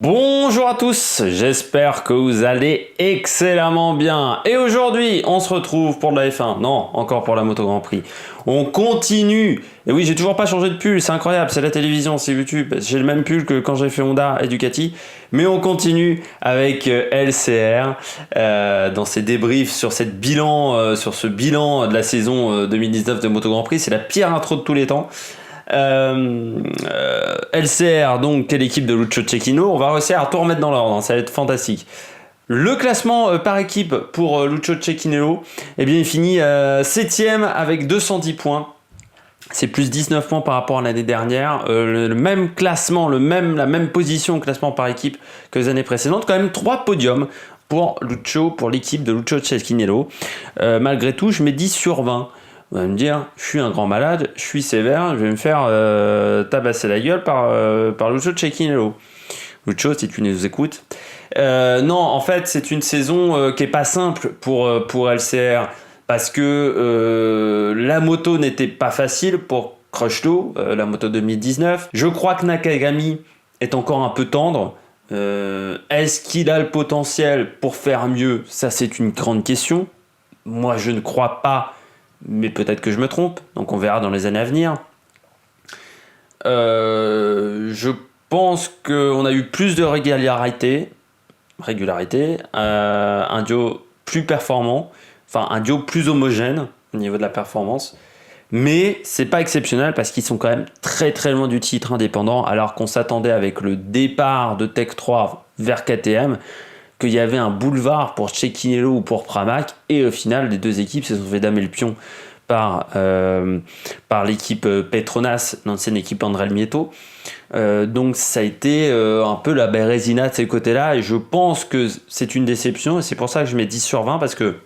Bonjour à tous, j'espère que vous allez excellemment bien. Et aujourd'hui, on se retrouve pour de la F1. Non, encore pour la Moto Grand Prix. On continue. Et oui, j'ai toujours pas changé de pull, c'est incroyable, c'est la télévision, c'est YouTube. J'ai le même pull que quand j'ai fait Honda et Ducati. Mais on continue avec LCR dans ces débriefs sur ce bilan de la saison 2019 de Moto Grand Prix. C'est la pire intro de tous les temps. LCR, donc, quelle équipe de Lucio Cecchinello. On va réussir à tout remettre dans l'ordre, hein, ça va être fantastique. Le classement par équipe pour Lucio Cecchinello, eh bien, il finit 7ème avec 210 points. C'est plus 19 points par rapport à l'année dernière. Le même classement, la même position au classement par équipe que les années précédentes. Quand même 3 podiums pour l'équipe de Lucio Cecchinello. Malgré tout, je mets 10 sur 20. On va me dire, je suis un grand malade, je suis sévère, je vais me faire tabasser la gueule par Lucio Cecchinello. Lucio, si tu nous écoutes. Non, en fait, c'est une saison qui est pas simple pour LCR parce que la moto n'était pas facile pour Crutchlow, la moto 2019. Je crois que Nakagami est encore un peu tendre. Est-ce qu'il a le potentiel pour faire mieux? Ça, c'est une grande question. Moi, je ne crois pas. Mais peut-être que je me trompe, donc on verra dans les années à venir. Je pense qu'on a eu plus de régularité, un duo plus performant, enfin un duo plus homogène au niveau de la performance. Mais c'est pas exceptionnel parce qu'ils sont quand même très très loin du titre indépendant, alors qu'on s'attendait avec le départ de Tech 3 vers KTM qu'il y avait un boulevard pour Cecchinello ou pour Pramac, et au final, les deux équipes se sont fait damer le pion par l'équipe Petronas, l'ancienne équipe André Mieto. Donc ça a été un peu la bérésina de ces côtés-là, et je pense que c'est une déception, et c'est pour ça que je mets 10 sur 20, parce que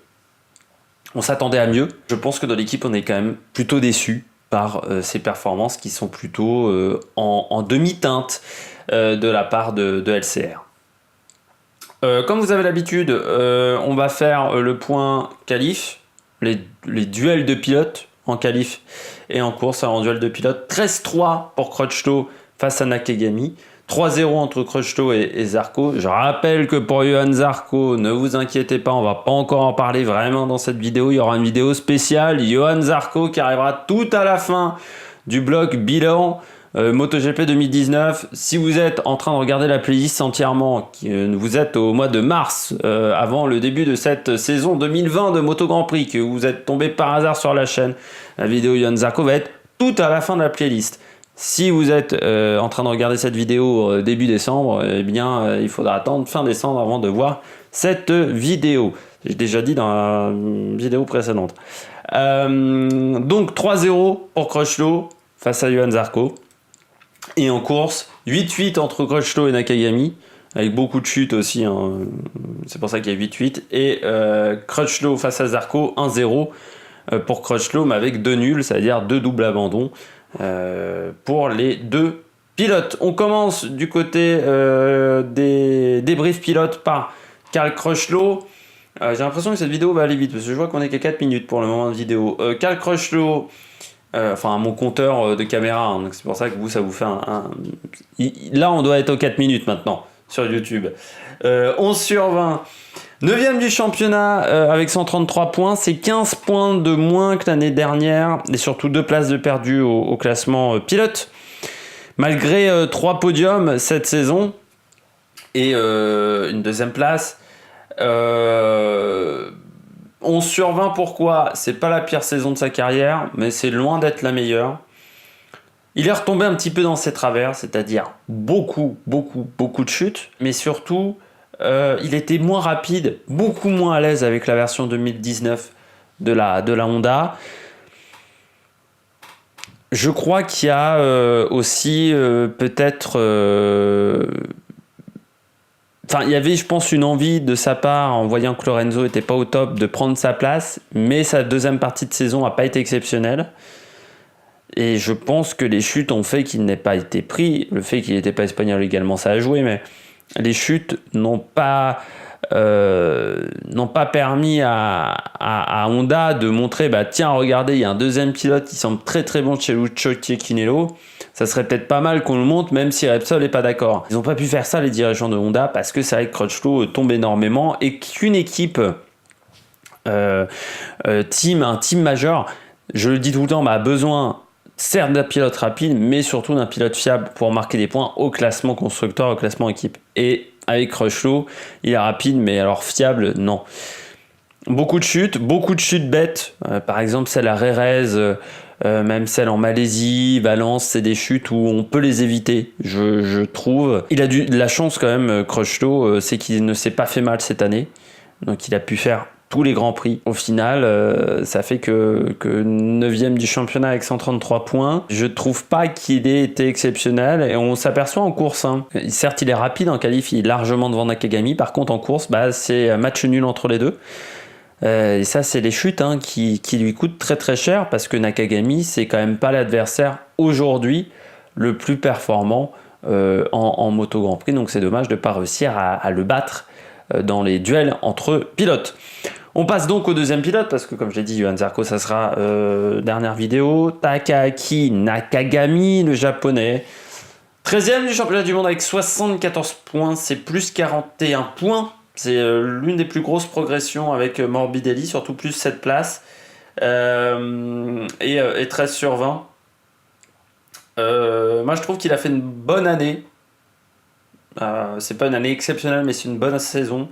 on s'attendait à mieux. Je pense que dans l'équipe, on est quand même plutôt déçu par ces performances qui sont plutôt en demi-teinte de la part de LCR. Comme vous avez l'habitude, on va faire le point qualif, les duels de pilotes en qualif et en course. Alors, en duel de pilotes, 13-3 pour Crutchlow face à Nakagami, 3-0 entre Crutchlow et Zarco. Je rappelle que pour Johan Zarco, ne vous inquiétez pas, on va pas encore en parler vraiment dans cette vidéo. Il y aura une vidéo spéciale, Johan Zarco, qui arrivera tout à la fin du bloc bilan MotoGP 2019. Si vous êtes en train de regarder la playlist entièrement, vous êtes au mois de mars, avant le début de cette saison 2020 de Moto Grand Prix, que vous êtes tombé par hasard sur la chaîne, la vidéo Johan Zarco va être tout à la fin de la playlist. Si vous êtes en train de regarder cette vidéo début décembre, eh bien il faudra attendre fin décembre avant de voir cette vidéo. J'ai déjà dit dans la vidéo précédente. Donc 3-0 pour Crutchlow face à Johan Zarco. Et en course, 8-8 entre Crutchlow et Nakagami, avec beaucoup de chutes aussi, hein. C'est pour ça qu'il y a 8-8. Et Crutchlow face à Zarco, 1-0 pour Crutchlow, mais avec 2 nuls, c'est-à-dire 2 doubles abandons pour les deux pilotes. On commence du côté des débriefs pilotes par Cal Crutchlow. J'ai l'impression que cette vidéo va aller vite, parce que je vois qu'on est qu'à 4 minutes pour le moment de vidéo. Cal Crutchlow... enfin mon compteur de caméra, hein, donc c'est pour ça que ça vous fait Là on doit être aux 4 minutes maintenant sur YouTube. 11 sur 20, 9ème du championnat avec 133 points, c'est 15 points de moins que l'année dernière, et surtout 2 places de perdu au classement pilote, malgré 3 podiums cette saison et une 2ème place. 11 sur 20, pourquoi? C'est pas la pire saison de sa carrière, mais c'est loin d'être la meilleure. Il est retombé un petit peu dans ses travers, c'est-à-dire beaucoup de chutes, mais surtout, il était moins rapide, beaucoup moins à l'aise avec la version 2019 de la Honda. Je crois qu'il y a aussi peut-être... Enfin, il y avait, je pense, une envie de sa part, en voyant que Lorenzo n'était pas au top, de prendre sa place, mais sa 2ème partie de saison n'a pas été exceptionnelle. Et je pense que les chutes ont fait qu'il n'ait pas été pris. Le fait qu'il n'était pas espagnol également, ça a joué, mais les chutes n'ont pas n'ont pas permis à Honda de montrer, tiens, regardez, il y a un deuxième pilote qui semble très très bon chez Lucio Cecchinello. Ça serait peut-être pas mal qu'on le monte, même si Repsol n'est pas d'accord. Ils n'ont pas pu faire ça, les dirigeants de Honda, parce que c'est vrai que Crutchlow tombe énormément et qu'une équipe, un team majeur, je le dis tout le temps, a besoin certes d'un pilote rapide, mais surtout d'un pilote fiable pour marquer des points au classement constructeur, au classement équipe. Et avec Crutchlow, il est rapide, mais alors fiable, non. Beaucoup de chutes bêtes. Par exemple, celle à Rérez, même celle en Malaisie, Valence, c'est des chutes où on peut les éviter, je trouve. Il a de la chance quand même, Crutchlow, c'est qu'il ne s'est pas fait mal cette année. Donc il a pu faire tous les grands prix. Au final, ça fait que 9e du championnat avec 133 points. Je trouve pas qu'il ait été exceptionnel et on s'aperçoit en course. Certes, il est rapide en qualif, il est largement devant Nakagami. Par contre, en course, c'est match nul entre les deux. Et ça, c'est les chutes qui lui coûtent très très cher parce que Nakagami, c'est quand même pas l'adversaire aujourd'hui le plus performant en moto Grand Prix. Donc c'est dommage de ne pas réussir à le battre dans les duels entre pilotes. On passe donc au deuxième pilote parce que, comme je l'ai dit, Johann Zarco, ça sera dernière vidéo. Takaaki Nakagami, le japonais. 13e du championnat du monde avec 74 points, c'est plus 41 points. C'est l'une des plus grosses progressions avec Morbidelli, surtout plus 7 places. Et 13 sur 20. Moi, je trouve qu'il a fait une bonne année. C'est pas une année exceptionnelle, mais c'est une bonne saison.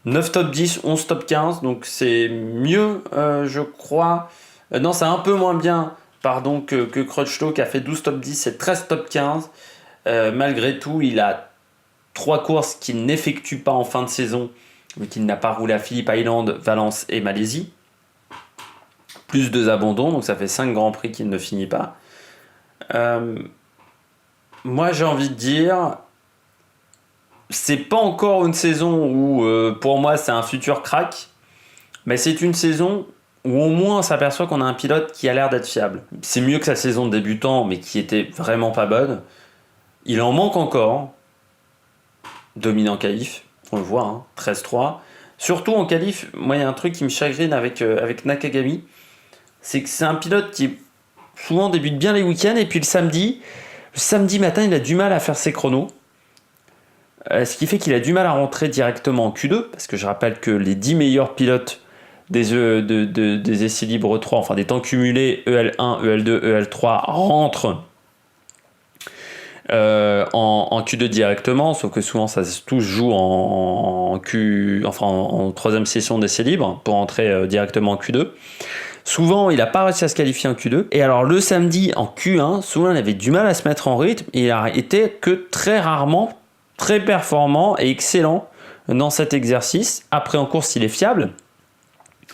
9 top 10, 11 top 15, donc c'est mieux, je crois. Non, c'est un peu moins bien, que Crutchlow qui a fait 12 top 10 et 13 top 15. Malgré tout, il a 3 courses qu'il n'effectue pas en fin de saison, mais qu'il n'a pas roulé à Phillip Island, Valence et Malaisie. Plus 2 abandons, donc ça fait 5 grands prix qu'il ne finit pas. Moi, j'ai envie de dire, c'est pas encore une saison où, pour moi, c'est un futur crack, mais c'est une saison où au moins on s'aperçoit qu'on a un pilote qui a l'air d'être fiable. C'est mieux que sa saison de débutant, mais qui était vraiment pas bonne. Il en manque encore. Dominant qualif, on le voit, 13-3. Surtout en qualif, moi il y a un truc qui me chagrine avec Nakagami, c'est que c'est un pilote qui souvent débute bien les week-ends et puis le samedi matin il a du mal à faire ses chronos. Ce qui fait qu'il a du mal à rentrer directement en Q2, parce que je rappelle que les 10 meilleurs pilotes des essais libres 3, enfin des temps cumulés EL1, EL2, EL3 rentrent en Q2 directement, sauf que souvent ça tout se joue en troisième session d'essais libres pour entrer directement en Q2. Souvent, il n'a pas réussi à se qualifier en Q2. Et alors, le samedi, en Q1, souvent, il avait du mal à se mettre en rythme. Et il a été que très rarement très performant et excellent dans cet exercice. Après, en course, il est fiable.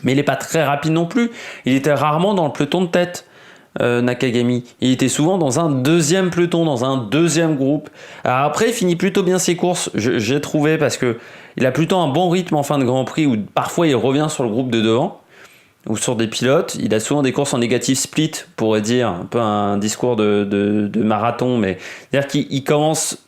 Mais il n'est pas très rapide non plus. Il était rarement dans le peloton de tête, Nakagami. Il était souvent dans un deuxième peloton, dans un deuxième groupe. Alors après, il finit plutôt bien ses courses, j'ai trouvé, parce qu'il a plutôt un bon rythme en fin de Grand Prix, où parfois il revient sur le groupe de devant, ou sur des pilotes. Il a souvent des courses en négatif split, on pourrait dire, un peu un discours de marathon, mais c'est-à-dire qu'il commence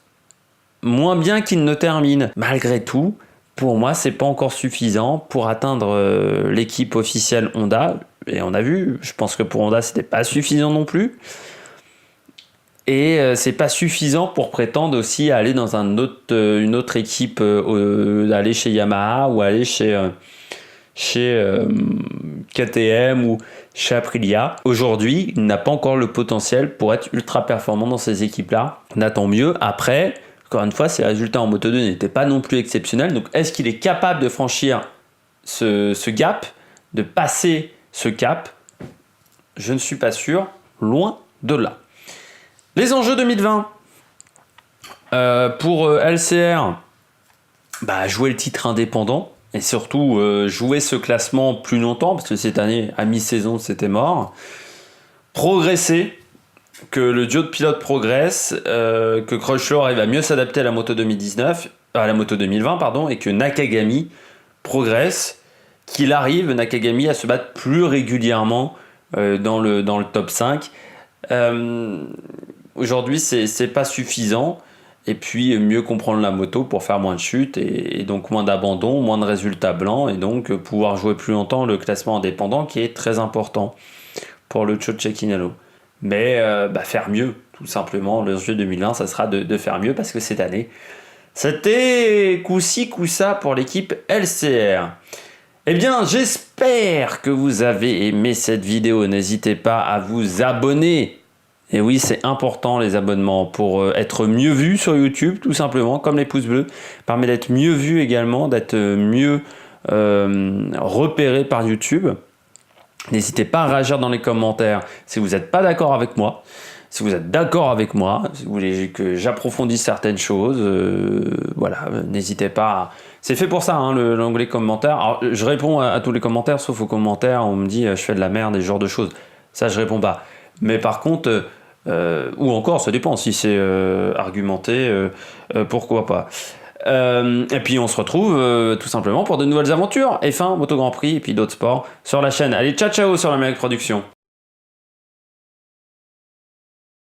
moins bien qu'il ne termine. Malgré tout, pour moi, c'est pas encore suffisant pour atteindre l'équipe officielle Honda. Et on a vu, je pense que pour Honda, c'était pas suffisant non plus. Et c'est pas suffisant pour prétendre aussi aller dans une autre équipe, aller chez Yamaha ou aller chez KTM ou chez Aprilia. Aujourd'hui, il n'a pas encore le potentiel pour être ultra performant dans ces équipes-là. On attend mieux. Après, encore une fois, ses résultats en Moto2 n'étaient pas non plus exceptionnels. Donc, est-ce qu'il est capable de franchir ce gap, de passer ce cap? Je ne suis pas sûr. Loin de là. Les enjeux 2020. Pour LCR, jouer le titre indépendant. Et surtout, jouer ce classement plus longtemps, parce que cette année, à mi-saison, c'était mort. Progresser. Que le duo de pilotes progresse, que Crutchlow arrive à mieux s'adapter à la moto 2020, et que Nakagami progresse, qu'il arrive, Nakagami, à se battre plus régulièrement dans le top 5. Aujourd'hui, c'est pas suffisant, et puis mieux comprendre la moto pour faire moins de chutes et donc moins d'abandon, moins de résultats blancs et donc pouvoir jouer plus longtemps le classement indépendant qui est très important pour le Cho Cecchinello. Mais faire mieux, tout simplement. Le jeu 2020, ça sera de faire mieux parce que cette année, c'était coup-ci, coup-ça pour l'équipe LCR. Eh bien, j'espère que vous avez aimé cette vidéo. N'hésitez pas à vous abonner. Et oui, c'est important les abonnements pour être mieux vu sur YouTube, tout simplement, comme les pouces bleus. Permet d'être mieux vu également, d'être mieux repéré par YouTube. N'hésitez pas à réagir dans les commentaires si vous n'êtes pas d'accord avec moi. Si vous êtes d'accord avec moi, si vous voulez que j'approfondisse certaines choses, voilà, n'hésitez pas. C'est fait pour ça, hein, l'onglet commentaires. Alors, je réponds à tous les commentaires, sauf aux commentaires où on me dit je fais de la merde et ce genre de choses. Ça, je réponds pas. Mais par contre, ou encore, ça dépend si c'est argumenté, pourquoi pas. Et puis on se retrouve tout simplement pour de nouvelles aventures, F1, Moto Grand Prix et puis d'autres sports sur la chaîne. Allez, ciao ciao sur l'Amérique Production.